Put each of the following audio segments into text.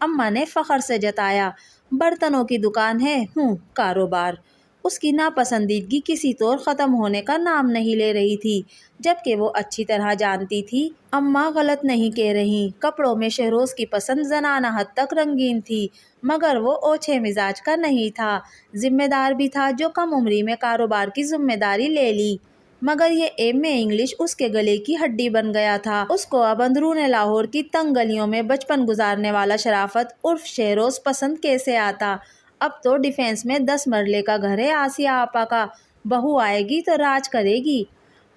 اماں نے فخر سے جتایا۔ برتنوں کی دکان ہے، کاروبار۔ اس کی ناپسندیدگی کسی طور ختم ہونے کا نام نہیں لے رہی تھی، جبکہ وہ اچھی طرح جانتی تھی اماں غلط نہیں کہہ رہی۔ کپڑوں میں شہروز کی پسند زنانہ حد تک رنگین تھی، مگر وہ اوچھے مزاج کا نہیں تھا۔ ذمہ دار بھی تھا، جو کم عمری میں کاروبار کی ذمہ داری لے لی، مگر یہ ایم اے انگلش اس کے گلے کی ہڈی بن گیا تھا۔ اس کو اب اندرون لاہور کی تنگ گلیوں میں بچپن گزارنے والا شرافت عرف شہروز پسند کیسے آتا؟ اب تو ڈیفینس میں 10 مرلے کا گھر ہے آسیہ آپا کا، بہو آئے گی تو راج کرے گی۔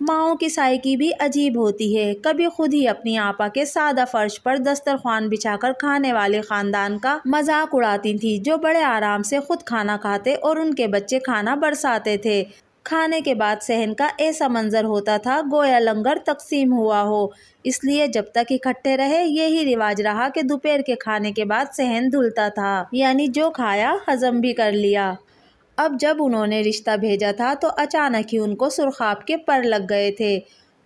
ماؤں کی سائیکی بھی عجیب ہوتی ہے، کبھی خود ہی اپنی آپا کے سادہ فرش پر دسترخوان بچھا کر کھانے والے خاندان کا مذاق اڑاتی تھی، جو بڑے آرام سے خود کھانا کھاتے اور ان کے بچے کھانا برساتے تھے۔ کھانے کے بعد صحن کا ایسا منظر ہوتا تھا گویا لنگر تقسیم ہوا ہو، اس لیے جب تک اکٹھے رہے یہی رواج رہا کہ دوپہر کے کھانے کے بعد صحن دھلتا تھا، یعنی جو کھایا ہضم بھی کر لیا۔ اب جب انہوں نے رشتہ بھیجا تھا تو اچانک ہی ان کو سرخاب کے پر لگ گئے تھے،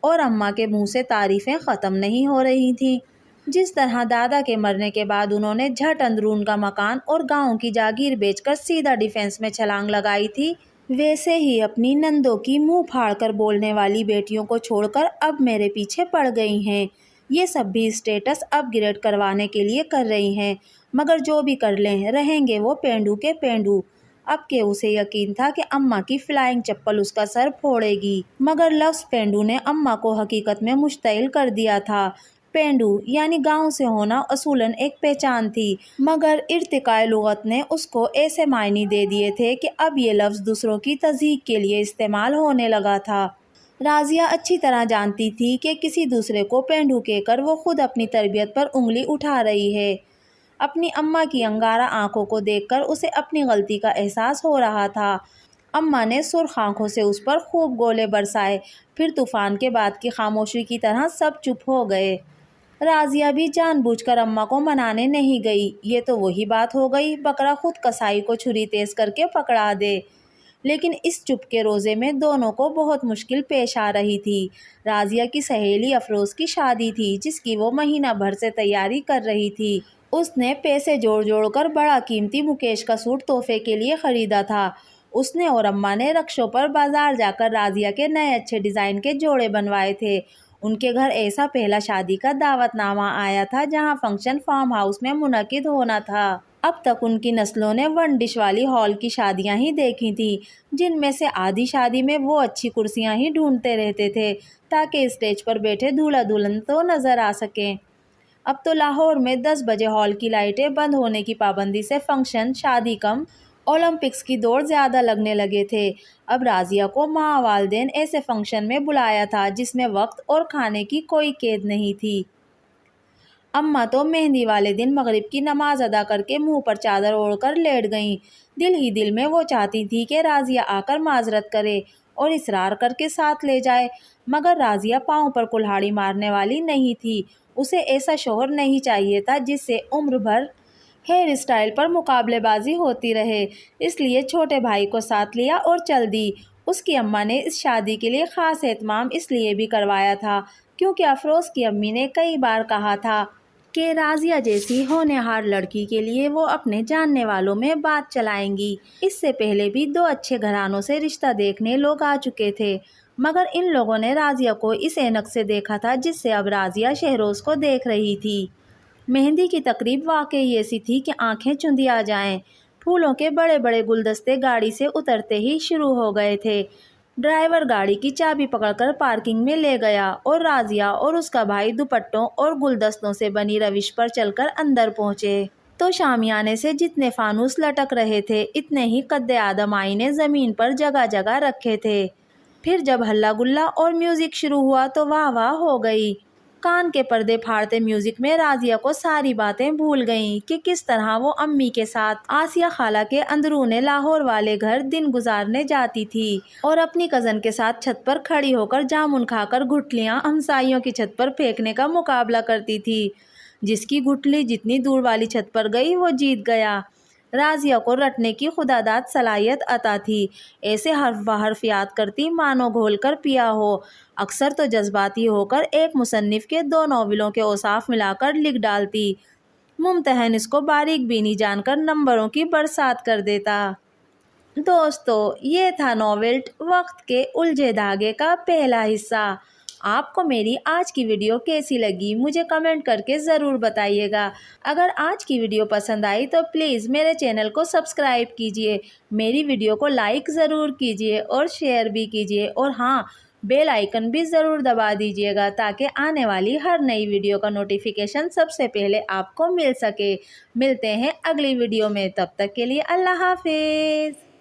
اور اماں کے منہ سے تعریفیں ختم نہیں ہو رہی تھیں۔ جس طرح دادا کے مرنے کے بعد انہوں نے جھٹ اندرون کا مکان اور گاؤں کی جاگیر بیچ کر سیدھا ڈیفینس میں چھلانگ لگائی تھی، ویسے ہی اپنی نندوں کی منہ پھاڑ کر بولنے والی بیٹیوں کو چھوڑ کر اب میرے پیچھے پڑ گئی ہیں۔ یہ سب بھی اسٹیٹس اپ گریڈ کروانے کے لیے کر رہی ہیں، مگر جو بھی کر لیں رہیں گے وہ پینڈو کے پینڈو۔ اب کہ اسے یقین تھا کہ اماں کی فلائنگ چپل اس کا سر پھوڑے گی، مگر لفظ پینڈو نے اماں کو حقیقت میں مشتعل کر دیا تھا۔ پینڈو یعنی گاؤں سے ہونا اصولاً ایک پہچان تھی، مگر ارتقائے لغت نے اس کو ایسے معنی دے دیے تھے کہ اب یہ لفظ دوسروں کی تضحیک کے لیے استعمال ہونے لگا تھا۔ راضیہ اچھی طرح جانتی تھی کہ کسی دوسرے کو پینڈو کہہ کر وہ خود اپنی تربیت پر انگلی اٹھا رہی ہے۔ اپنی اماں کی انگارہ آنکھوں کو دیکھ کر اسے اپنی غلطی کا احساس ہو رہا تھا۔ اماں نے سرخ آنکھوں سے اس پر خوب گولے برسائے، پھر طوفان کے بعد کی خاموشی کی طرح سب چپ ہو گئے۔ راضیہ بھی جان بوجھ کر اماں کو منانے نہیں گئی، یہ تو وہی بات ہو گئی، بکرا خود کسائی کو چھری تیز کر کے پکڑا دے۔ لیکن اس چپ کے روزے میں دونوں کو بہت مشکل پیش آ رہی تھی۔ راضیہ کی سہیلی افروز کی شادی تھی، جس کی وہ مہینہ بھر سے تیاری کر رہی تھی۔ اس نے پیسے جوڑ جوڑ کر بڑا قیمتی مکیش کا سوٹ تحفے کے لیے خریدا تھا۔ اس نے اور اماں نے رکشوں پر بازار جا کر راضیہ کے نئے اچھے ڈیزائن کے جوڑے بنوائے تھے۔ ان کے گھر ایسا پہلا شادی کا دعوت نامہ آیا تھا جہاں فنکشن فارم ہاؤس میں منعقد ہونا تھا۔ اب تک ان کی نسلوں نے ون ڈش والی ہال کی شادیاں ہی دیکھی تھیں، جن میں سے آدھی شادی میں وہ اچھی کرسیاں ہی ڈھونڈتے رہتے تھے تاکہ اسٹیج پر بیٹھے دولہا دلہن تو نظر آ سکیں۔ اب تو لاہور میں 10 بجے ہال کی لائٹیں بند ہونے کی پابندی سے فنکشن شادی کم اولمپکس کی دوڑ زیادہ لگنے لگے تھے۔ اب راضیہ کو ماں والدین ایسے فنکشن میں بلایا تھا جس میں وقت اور کھانے کی کوئی قید نہیں تھی۔ اماں تو مہندی والے دن مغرب کی نماز ادا کر کے منہ پر چادر اوڑھ کر لیٹ گئیں۔ دل ہی دل میں وہ چاہتی تھی کہ راضیہ آ کر معذرت کرے اور اصرار کر کے ساتھ لے جائے، مگر راضیہ پاؤں پر کلہاڑی مارنے والی نہیں تھی۔ اسے ایسا شوہر نہیں چاہیے تھا جس سے عمر بھر ہیئر اسٹائل پر مقابلے بازی ہوتی رہے، اس لیے چھوٹے بھائی کو ساتھ لیا اور چل دی۔ اس کی اماں نے اس شادی کے لیے خاص اہتمام اس لیے بھی کروایا تھا کیونکہ افروز کی امی نے کئی بار کہا تھا کہ راضیہ جیسی ہونہار لڑکی کے لیے وہ اپنے جاننے والوں میں بات چلائیں گی۔ اس سے پہلے بھی 2 اچھے گھرانوں سے رشتہ دیکھنے لوگ آ چکے تھے، مگر ان لوگوں نے راضیہ کو اس اینک سے دیکھا تھا جس سے اب راضیہ شہروز کو دیکھ رہی تھی۔ مہندی کی تقریب واقعی ایسی تھی کہ آنکھیں چندی آ جائیں۔ پھولوں کے بڑے بڑے گلدستے گاڑی سے اترتے ہی شروع ہو گئے تھے۔ ڈرائیور گاڑی کی چابی پکڑ کر پارکنگ میں لے گیا اور راضیہ اور اس کا بھائی دوپٹوں اور گلدستوں سے بنی روش پر چل کر اندر پہنچے تو شامیانے سے جتنے فانوس لٹک رہے تھے اتنے ہی قد آدم آئینے زمین پر جگہ جگہ رکھے تھے۔ پھر جب ہلا گلا اور میوزک شروع ہوا تو واہ واہ ہو گئی۔ کان کے پردے پھاڑتے میوزک میں راضیہ کو ساری باتیں بھول گئیں کہ کس طرح وہ امی کے ساتھ آسیہ خالہ کے اندرون لاہور والے گھر دن گزارنے جاتی تھی اور اپنی کزن کے ساتھ چھت پر کھڑی ہو کر جامن کھا کر گٹھلیاں ہمسائیوں کی چھت پر پھینکنے کا مقابلہ کرتی تھی۔ جس کی گٹھلی جتنی دور والی چھت پر گئی وہ جیت گیا۔ راضیہ کو رٹنے کی خداداد صلاحیت عطا تھی، ایسے حرف بحرف یاد کرتی مانو گھول کر پیا ہو، اکثر تو جذباتی ہو کر ایک مصنف کے 2 ناولوں کے اوصاف ملا کر لکھ ڈالتی، ممتحن اس کو باریک بینی جان کر نمبروں کی برسات کر دیتا۔ دوستو، یہ تھا ناولٹ وقت کے الجھے دھاگے کا پہلا حصہ۔ آپ کو میری آج کی ویڈیو کیسی لگی مجھے کمنٹ کر کے ضرور بتائیے گا۔ اگر آج کی ویڈیو پسند آئی تو پلیز میرے چینل کو سبسکرائب کیجیے، میری ویڈیو کو لائک ضرور کیجیے اور شیئر بھی کیجیے، اور ہاں، بیل آئیکن بھی ضرور دبا دیجیے گا تاکہ آنے والی ہر نئی ویڈیو کا نوٹیفیکیشن سب سے پہلے آپ کو مل سکے۔ ملتے ہیں اگلی ویڈیو میں، تب تک کے لیے اللہ حافظ۔